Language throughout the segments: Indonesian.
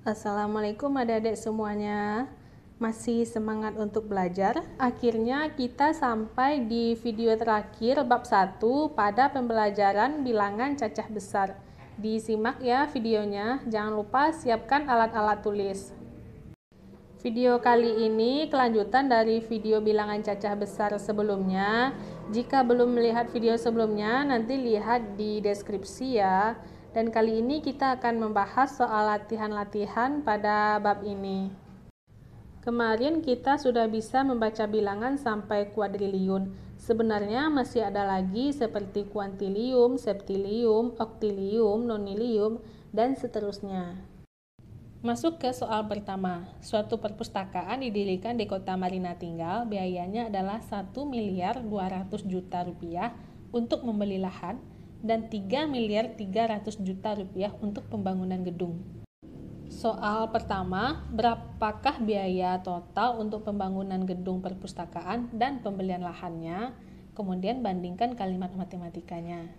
Assalamualaikum adik-adik semuanya. Masih semangat untuk belajar? Akhirnya kita sampai di video terakhir bab 1 pada pembelajaran bilangan cacah besar. Disimak ya videonya, jangan lupa siapkan alat-alat tulis. Video kali ini kelanjutan dari video bilangan cacah besar sebelumnya. Jika belum melihat video sebelumnya, nanti lihat di deskripsi ya. Dan kali ini kita akan membahas soal latihan-latihan pada bab ini. Kemarin kita sudah bisa membaca bilangan sampai kuadriliun. Sebenarnya masih ada lagi seperti kuantilium, septilium, oktilium, nonilium, dan seterusnya. Masuk ke soal pertama. Suatu perpustakaan didirikan di kota Marina Tinggal, biayanya adalah 1.200.000.000 rupiah untuk membeli lahan dan 3.300.000.000 rupiah untuk pembangunan gedung. Soal pertama, berapakah biaya total untuk pembangunan gedung perpustakaan dan pembelian lahannya? Kemudian bandingkan kalimat matematikanya.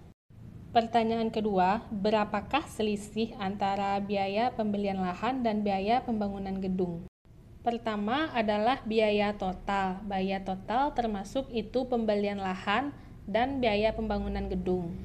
Pertanyaan kedua, berapakah selisih antara biaya pembelian lahan dan biaya pembangunan gedung? Pertama adalah biaya total. Biaya total termasuk itu pembelian lahan dan biaya pembangunan gedung.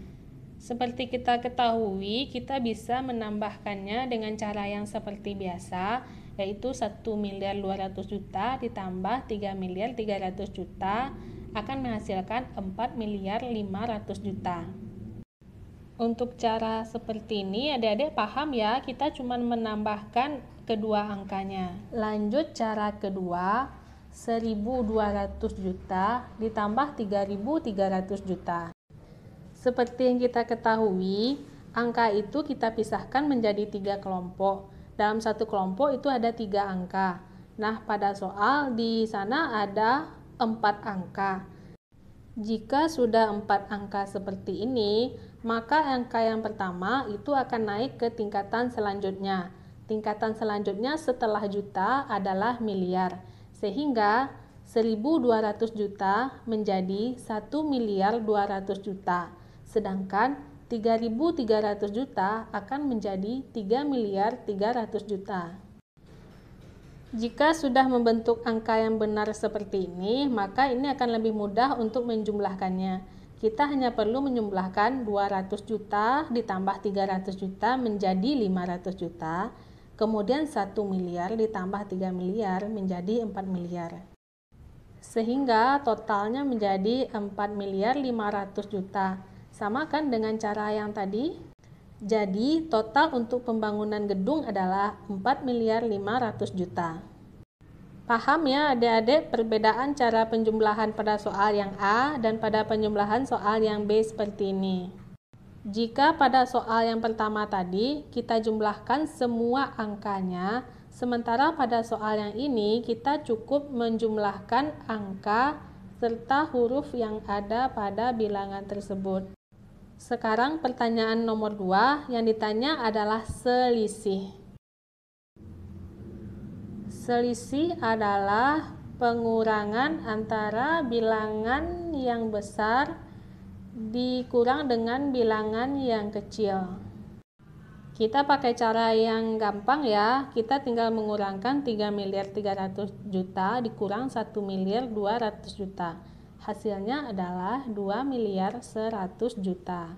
Seperti kita ketahui, kita bisa menambahkannya dengan cara yang seperti biasa, yaitu 1.200.000.000 ditambah 3.300.000.000 akan menghasilkan 4.500.000.000. Untuk cara seperti ini, adik-adik paham ya, kita cuma menambahkan kedua angkanya. Lanjut cara kedua, 1.200 juta ditambah 3.300 juta. Seperti yang kita ketahui, angka itu kita pisahkan menjadi 3 kelompok. Dalam satu kelompok itu ada 3 angka. Nah, pada soal di sana ada 4 angka. Jika sudah 4 angka seperti ini, maka angka yang pertama itu akan naik ke tingkatan selanjutnya. Tingkatan selanjutnya setelah juta adalah miliar. Sehingga 1.200 juta menjadi 1.200.000.000. Sedangkan 3.300 juta akan menjadi 3.300.000.000. Jika sudah membentuk angka yang benar seperti ini, maka ini akan lebih mudah untuk menjumlahkannya. Kita hanya perlu menjumlahkan 200 juta ditambah 300 juta menjadi 500 juta, kemudian 1 miliar ditambah 3 miliar menjadi 4 miliar. Sehingga totalnya menjadi 4.500.000.000 juta. Sama kan dengan cara yang tadi? Jadi total untuk pembangunan gedung adalah 4.500.000.000 juta. Paham ya adik-adik perbedaan cara penjumlahan pada soal yang A dan pada penjumlahan soal yang B seperti ini. Jika pada soal yang pertama tadi kita jumlahkan semua angkanya, sementara pada soal yang ini kita cukup menjumlahkan angka serta huruf yang ada pada bilangan tersebut. Sekarang pertanyaan nomor 2 yang ditanya adalah selisih. Selisih adalah pengurangan antara bilangan yang besar dikurang dengan bilangan yang kecil. Kita pakai cara yang gampang ya, kita tinggal mengurangkan 3.300.000.000 dikurang 1.200.000.000 juta. Hasilnya adalah 2.100.000.000.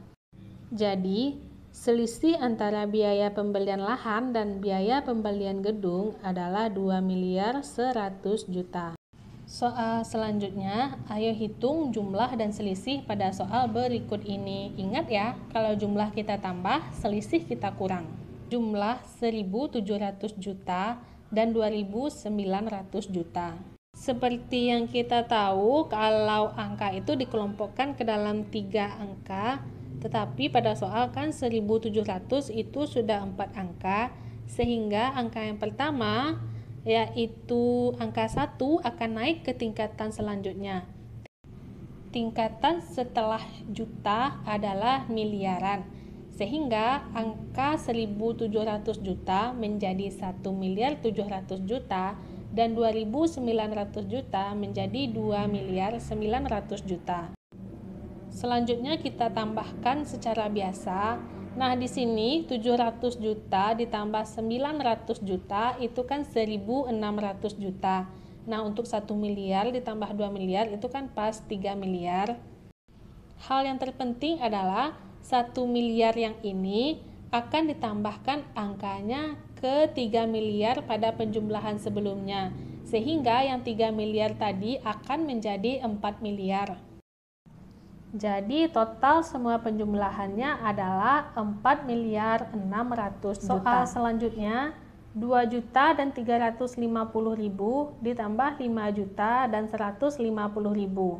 Jadi, selisih antara biaya pembelian lahan dan biaya pembelian gedung adalah 2.100.000.000. Soal selanjutnya, ayo hitung jumlah dan selisih pada soal berikut ini. Ingat ya, kalau jumlah kita tambah, selisih kita kurang. Jumlah 1.700 juta dan 2.900 juta. Seperti yang kita tahu, kalau angka itu dikelompokkan ke dalam 3 angka, tetapi pada soal kan 1.700 itu sudah 4 angka, sehingga angka yang pertama yaitu angka 1 akan naik ke tingkatan selanjutnya. Tingkatan setelah juta adalah miliaran, sehingga angka 1.700 juta menjadi 1.700.000.000 dan 2.900 juta menjadi 2.900.000.000. Selanjutnya kita tambahkan secara biasa Nah, di sini 700 juta ditambah 900 juta itu kan 1.600 juta. Nah, untuk 1 miliar ditambah 2 miliar itu kan pas 3 miliar. Hal yang terpenting adalah 1 miliar yang ini akan ditambahkan angkanya ke 3 miliar pada penjumlahan sebelumnya. Sehingga yang 3 miliar tadi akan menjadi 4 miliar. Jadi total semua penjumlahannya adalah 4 miliar 600 juta. Soal selanjutnya, 2 juta dan 350 ribu ditambah 5 juta dan 150 ribu.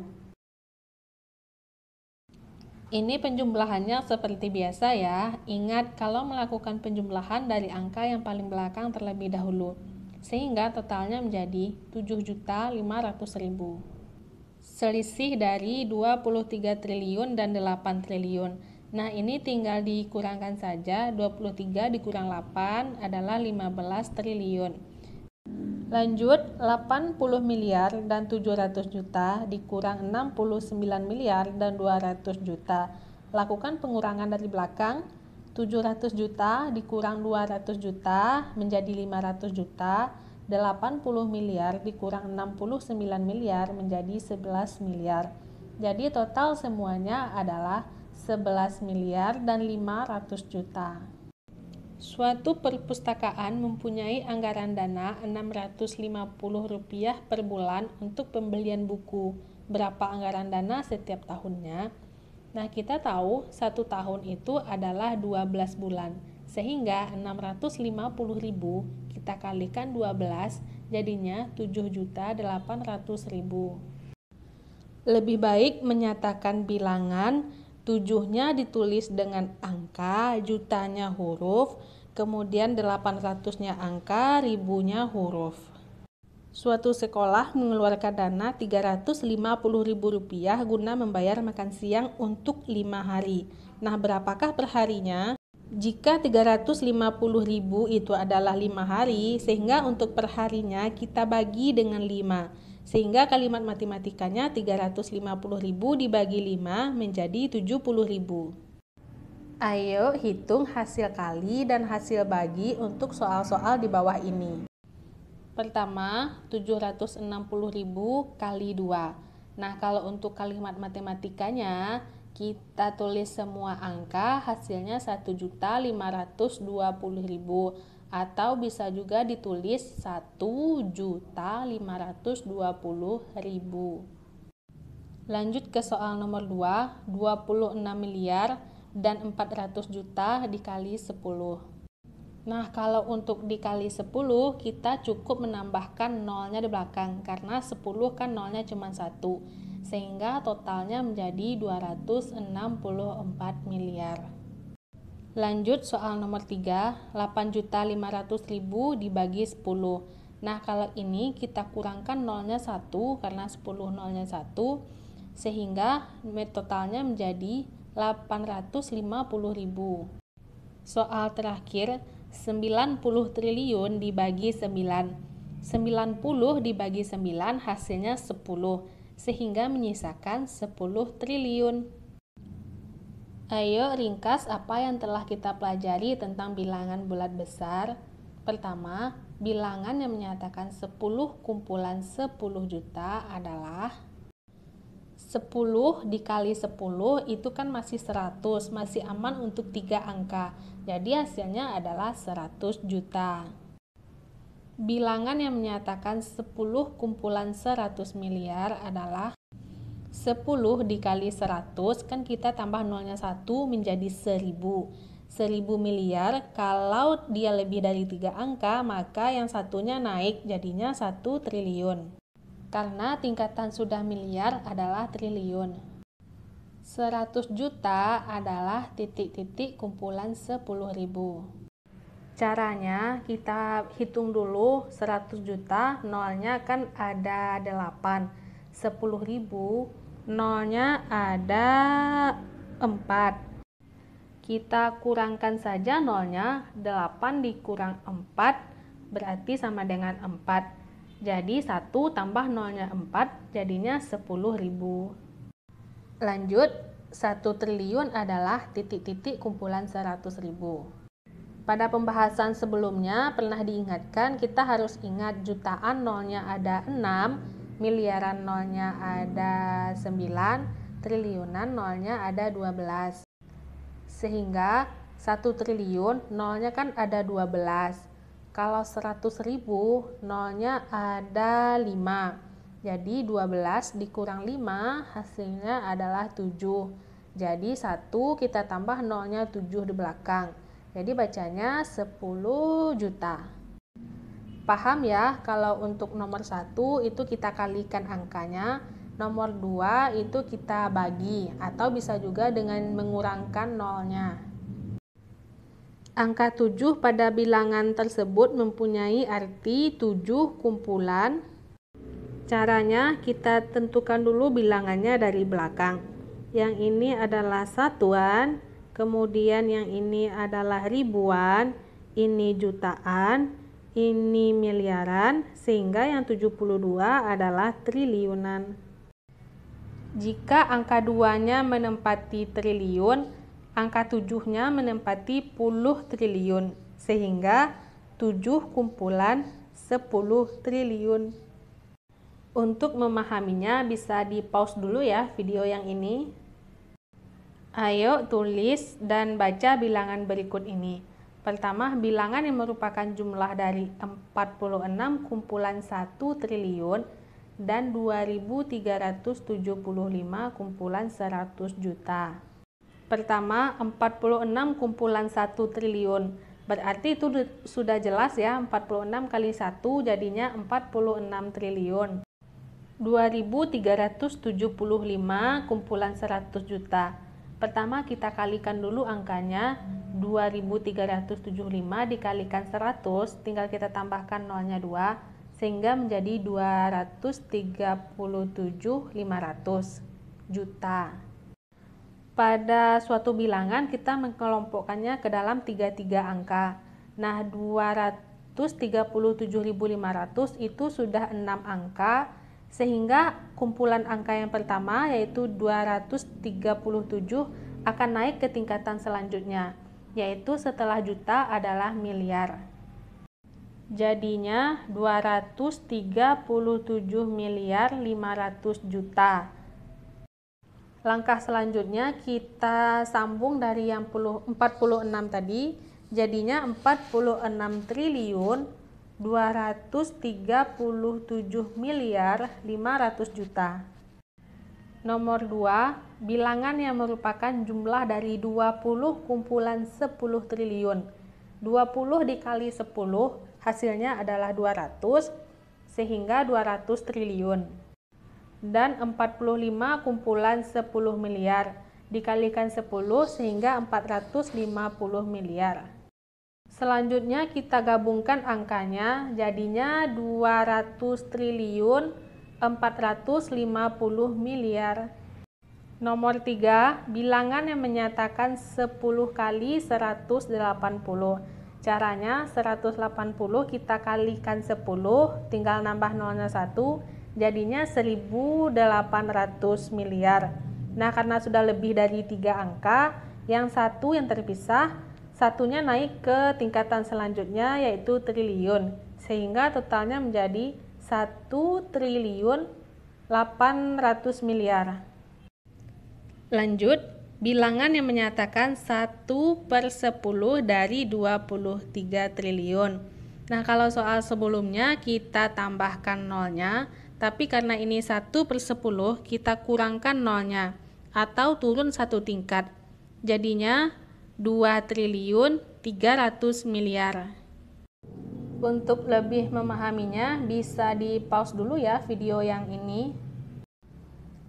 Ini penjumlahannya seperti biasa ya. Ingat kalau melakukan penjumlahan dari angka yang paling belakang terlebih dahulu. Sehingga totalnya menjadi 7.500.000. Selisih dari 23 triliun dan 8 triliun. Nah, ini tinggal dikurangkan saja. 23 dikurang 8 adalah 15 triliun. Lanjut, 80 miliar dan 700 juta dikurang 69 miliar dan 200 juta. Lakukan pengurangan dari belakang. 700 juta dikurang 200 juta menjadi 500 juta. 80 miliar dikurang 69 miliar menjadi 11 miliar. Jadi total semuanya adalah 11 miliar dan 500 juta. Suatu perpustakaan mempunyai anggaran dana Rp650 per bulan untuk pembelian buku. Berapa anggaran dana setiap tahunnya? Nah, kita tahu 1 tahun itu adalah 12 bulan. Sehingga 650.000 kita kalikan 12 jadinya 7.800.000. Lebih baik menyatakan bilangan, 7-nya ditulis dengan angka, jutanya huruf, kemudian 800-nya angka, ribunya huruf. Suatu sekolah mengeluarkan dana Rp350.000 guna membayar makan siang untuk 5 hari. Nah, berapakah perharinya? Jika 350.000 itu adalah 5 hari, sehingga untuk perharinya kita bagi dengan 5. Sehingga kalimat matematikanya 350.000 dibagi 5 menjadi 70.000. Ayo hitung hasil kali dan hasil bagi untuk soal-soal di bawah ini. Pertama, 760.000 kali 2. Nah, kalau untuk kalimat matematikanya, kita tulis semua angka, hasilnya 1.520.000 atau bisa juga ditulis 1.520.000. Lanjut ke soal nomor 2, 26 miliar dan 400 juta dikali 10. Nah, kalau untuk dikali 10, kita cukup menambahkan nolnya di belakang karena 10 kan nolnya cuma 1. Sehingga totalnya menjadi 264 miliar. Lanjut soal nomor 3, 8.500.000 dibagi 10. Nah, kalau ini kita kurangkan nolnya 1 karena 10 nolnya 1, sehingga totalnya menjadi 850.000. Soal terakhir, 90 triliun dibagi 9. 90 dibagi 9 hasilnya 10. Sehingga menyisakan 10 triliun. Ayo ringkas apa yang telah kita pelajari tentang bilangan bulat besar. Pertama, bilangan yang menyatakan 10 kumpulan 10 juta adalah 10 dikali 10 itu kan masih 100, masih aman untuk 3 angka. Jadi hasilnya adalah 100 juta. Bilangan yang menyatakan 10 kumpulan 100 miliar adalah 10 dikali 100, kan kita tambah nolnya 1 menjadi 1000. 1000 miliar, kalau dia lebih dari 3 angka, maka yang satunya naik jadinya 1 triliun. Karena tingkatan sudah miliar adalah triliun. 100 juta adalah titik-titik kumpulan 10.000. Caranya kita hitung dulu 100 juta, nolnya kan ada 8. 10.000, nolnya ada 4. Kita kurangkan saja nolnya, 8 dikurang 4 berarti sama dengan 4. Jadi 1 tambah nolnya 4 jadinya 10.000. Lanjut, 1 triliun adalah titik-titik kumpulan 100.000. Pada pembahasan sebelumnya pernah diingatkan kita harus ingat jutaan nolnya ada 6, miliaran nolnya ada 9, triliunan nolnya ada 12. Sehingga 1 triliun nolnya kan ada 12. Kalau 100.000 nolnya ada 5. Jadi 12 dikurang 5 hasilnya adalah 7. Jadi 1 kita tambah nolnya 7 di belakang. Jadi bacanya 10 juta. Paham ya, kalau untuk nomor 1 itu kita kalikan angkanya, nomor 2 itu kita bagi, atau bisa juga dengan mengurangkan nolnya. Angka 7 pada bilangan tersebut mempunyai arti 7 kumpulan. Caranya kita tentukan dulu bilangannya dari belakang. Yang ini adalah satuan, kemudian yang ini adalah ribuan, ini jutaan, ini miliaran, sehingga yang 72 adalah triliunan. Jika angka 2-nya menempati triliun, angka 7-nya menempati puluh triliun, sehingga 7 kumpulan 10 triliun. Untuk memahaminya bisa di pause dulu ya video yang ini. Ayo tulis dan baca bilangan berikut ini. Pertama, bilangan yang merupakan jumlah dari 46 kumpulan 1 triliun dan 2.375 kumpulan 100 juta. Pertama, 46 kumpulan 1 triliun. Berarti itu sudah jelas ya, 46 kali 1 jadinya 46 triliun. 2.375 kumpulan 100 juta. Pertama kita kalikan dulu angkanya, 2.375 dikalikan 100, tinggal kita tambahkan nolnya 2, sehingga menjadi 237.500 juta. Pada suatu bilangan kita mengelompokkannya ke dalam 33 angka. Nah, 237.500 itu sudah 6 angka, sehingga kumpulan angka yang pertama yaitu 237 akan naik ke tingkatan selanjutnya, yaitu setelah juta adalah miliar. Jadinya 237 miliar 500 juta. Langkah selanjutnya kita sambung dari yang 46 tadi, jadinya 46 triliun 237 miliar 500 juta. Nomor 2, bilangan yang merupakan jumlah dari 20 kumpulan 10 triliun. 20 dikali 10 hasilnya adalah 200, sehingga 200 triliun. Dan 45 kumpulan 10 miliar dikalikan 10 sehingga 450 miliar. Selanjutnya kita gabungkan angkanya, jadinya 200 triliun 450 miliar. Nomor 3, bilangan yang menyatakan 10 kali 180. Caranya 180 kita kalikan 10, tinggal nambah nolnya 1, jadinya 1.800 miliar. Nah, karena sudah lebih dari 3 angka, yang satu yang terpisah, satunya naik ke tingkatan selanjutnya yaitu triliun, sehingga totalnya menjadi 1 triliun 800 miliar. Lanjut, bilangan yang menyatakan 1/10 dari 23 triliun. Nah, kalau soal sebelumnya kita tambahkan nolnya, tapi karena ini 1/10 kita kurangkan nolnya atau turun 1 tingkat. Jadinya 2 triliun 300 miliar. Untuk lebih memahaminya bisa di pause dulu ya video yang ini.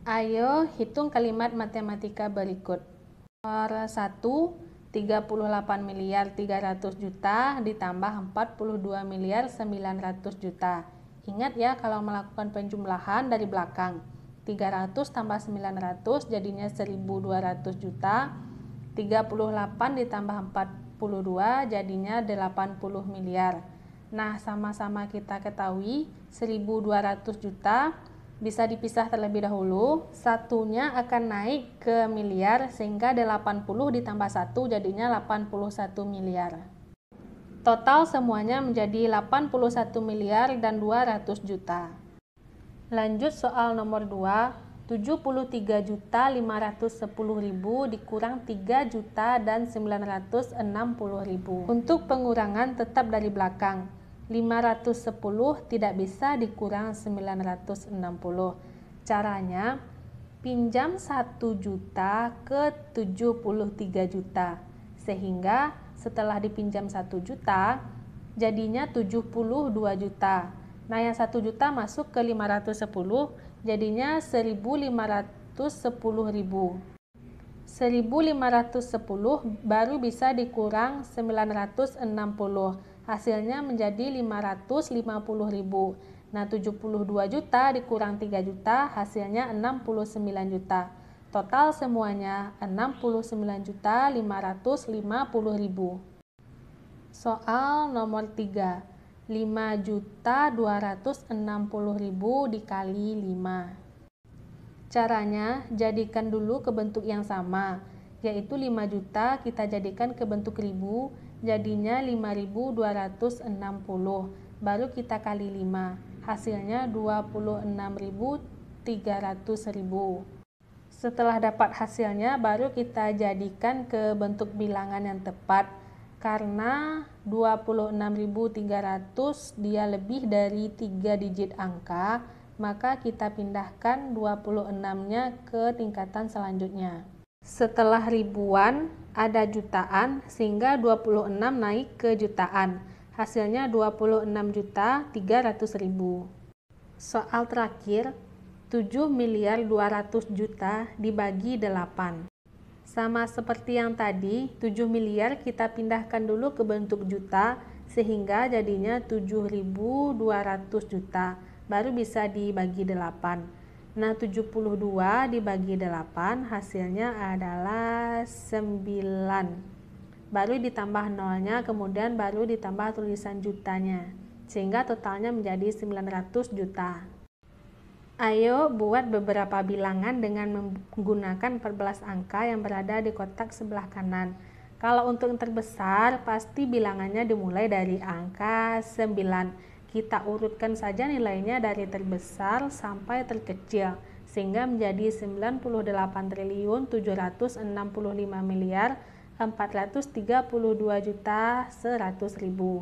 Ayo hitung kalimat matematika berikut. Nomor 1, 38 miliar 300 juta ditambah 42 miliar 900 juta. Ingat ya kalau melakukan penjumlahan dari belakang. 300 tambah 900 jadinya 1.200 juta. 38 ditambah 42 jadinya 80 miliar. Nah, sama-sama kita ketahui 1.200 juta bisa dipisah terlebih dahulu. Satunya akan naik ke miliar, sehingga 80 ditambah 1 jadinya 81 miliar. Total semuanya menjadi 81 miliar dan 200 juta. Lanjut soal nomor 2. 73.510.000 dikurang 3.960.000. Untuk pengurangan tetap dari belakang. 510 tidak bisa dikurang 960. Caranya, pinjam 1 juta ke 73 juta. Sehingga setelah dipinjam 1 juta, jadinya 72 juta. Nah, yang 1 juta masuk ke 510, jadinya 1.510.000. 1.510 baru bisa dikurang 960. Hasilnya menjadi 550.000. Nah, 72 juta dikurang 3 juta, hasilnya 69 juta. Total semuanya 69.550.000. Soal nomor 3. 5.260.000 dikali 5. Caranya, jadikan dulu ke bentuk yang sama, yaitu 5 juta kita jadikan ke bentuk ribu, jadinya 5.260. Baru kita kali 5, hasilnya 26.300.000. Setelah dapat hasilnya, baru kita jadikan ke bentuk bilangan yang tepat. Karena 26.300 dia lebih dari 3 digit angka, maka kita pindahkan 26-nya ke tingkatan selanjutnya. Setelah ribuan ada jutaan, sehingga 26 naik ke jutaan. Hasilnya 26.300.000. Soal terakhir, 7.200.000.000 dibagi 8. Sama seperti yang tadi, 7 miliar kita pindahkan dulu ke bentuk juta, sehingga jadinya 7.200 juta. Baru bisa dibagi 8. Nah, 72 dibagi 8 hasilnya adalah 9. Baru ditambah nolnya, kemudian baru ditambah tulisan jutanya. Sehingga totalnya menjadi 900 juta. Ayo buat beberapa bilangan dengan menggunakan 14 angka yang berada di kotak sebelah kanan. Kalau untuk yang terbesar, pasti bilangannya dimulai dari angka 9. Kita urutkan saja nilainya dari terbesar sampai terkecil, sehingga menjadi 98.765.432.100.000.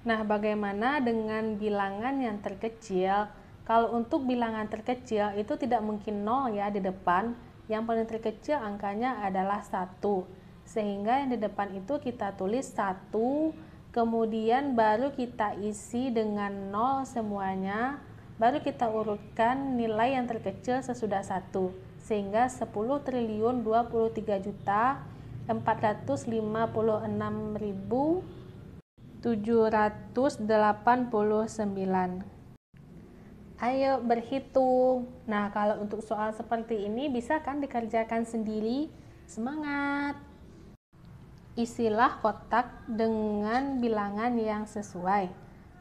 Nah, bagaimana dengan bilangan yang terkecil? Kalau untuk bilangan terkecil itu tidak mungkin 0 ya di depan. Yang paling terkecil angkanya adalah 1. Sehingga yang di depan itu kita tulis 1, kemudian baru kita isi dengan 0 semuanya. Baru kita urutkan nilai yang terkecil sesudah 1. Sehingga 10.023.456.789. Ayo berhitung. Nah, kalau untuk soal seperti ini bisa kan dikerjakan sendiri? Semangat! Isilah kotak dengan bilangan yang sesuai.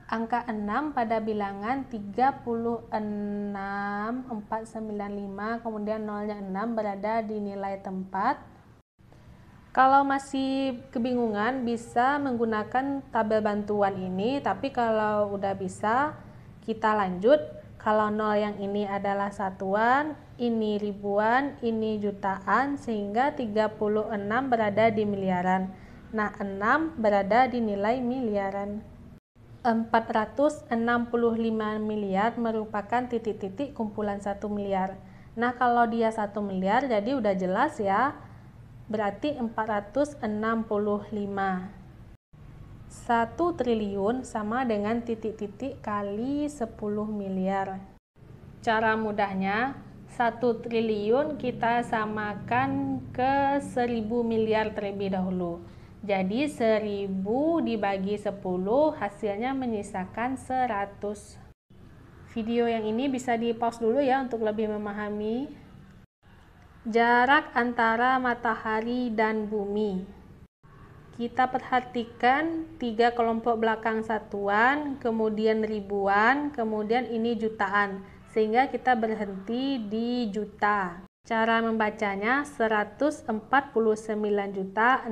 Angka 6 pada bilangan 36.495, kemudian nolnya 6 berada di nilai tempat. Kalau masih kebingungan bisa menggunakan tabel bantuan ini, tapi kalau udah bisa kita lanjut. Kalau 0 yang ini adalah satuan, ini ribuan, ini jutaan, sehingga 36 berada di miliaran. Nah, 6 berada di nilai miliaran. 465 miliar merupakan titik-titik kumpulan 1 miliar. Nah, kalau dia 1 miliar jadi udah jelas ya. Berarti 465. 1 triliun sama dengan titik-titik kali 10 miliar. Cara mudahnya, 1 triliun kita samakan ke 1000 miliar terlebih dahulu. Jadi 1000 dibagi 10 hasilnya menyisakan 100. Video yang ini bisa di pause dulu ya untuk lebih memahami. Jarak antara matahari dan bumi. Kita perhatikan 3 kelompok belakang satuan, kemudian ribuan, kemudian ini jutaan. sehingga kita berhenti di juta. Cara membacanya 149.600.000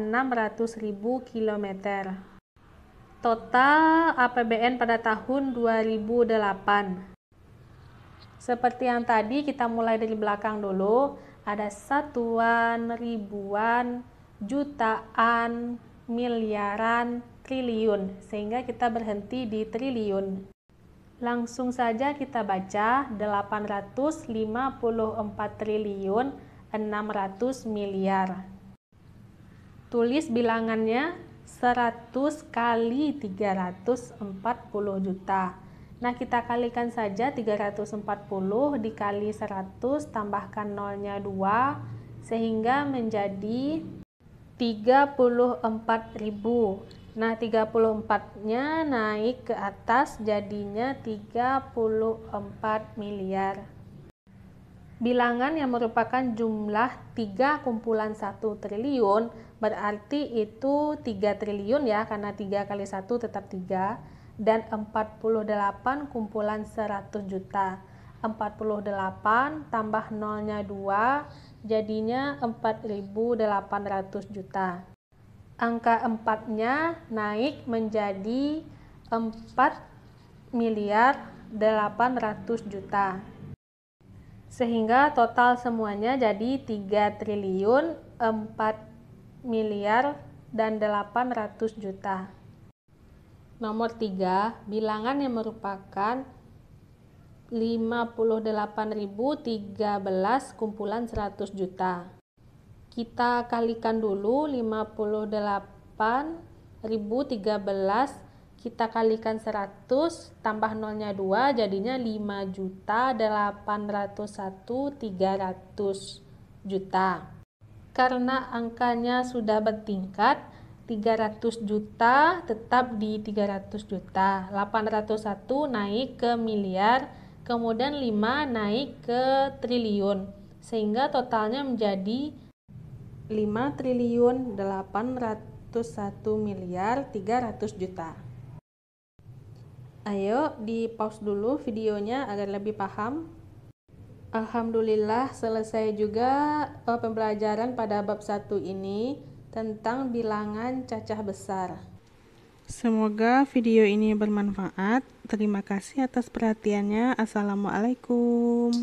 kilometer. Total APBN pada tahun 2008. Seperti yang tadi, kita mulai dari belakang dulu. Ada satuan, ribuan, jutaan, miliaran, triliun, sehingga kita berhenti di triliun. Langsung saja kita baca 854 triliun 600 miliar. Tulis bilangannya 100 kali 340 juta. Nah, kita kalikan saja 340 dikali 100, tambahkan nolnya 2, sehingga menjadi 34.000. Nah, 34-nya naik ke atas, jadinya 34 miliar. Bilangan yang merupakan jumlah 3 kumpulan 1 triliun, berarti itu 3 triliun ya, karena 3 kali 1 tetap 3, dan 48 kumpulan 100 juta. 48 tambah nolnya 2, jadinya 4.800 juta. Angka 4-nya naik menjadi 4 miliar 800 juta. Sehingga total semuanya jadi 3 triliun 4 miliar dan 800 juta. Nomor 3, bilangan yang merupakan 58.013 kumpulan 100 juta. Kita kalikan dulu 58.013, kita kalikan 100, tambah nolnya 2, jadinya 5.801.300 juta. Karena angkanya sudah bertingkat, 300 juta tetap di 300 juta, 801 naik ke miliar, kemudian 5 naik ke triliun, sehingga totalnya menjadi 5.801 miliar 300 juta. Ayo di pause dulu videonya agar lebih paham. Alhamdulillah selesai juga pembelajaran pada bab 1 ini tentang bilangan cacah besar. Semoga video ini bermanfaat. Terima kasih atas perhatiannya. Assalamualaikum.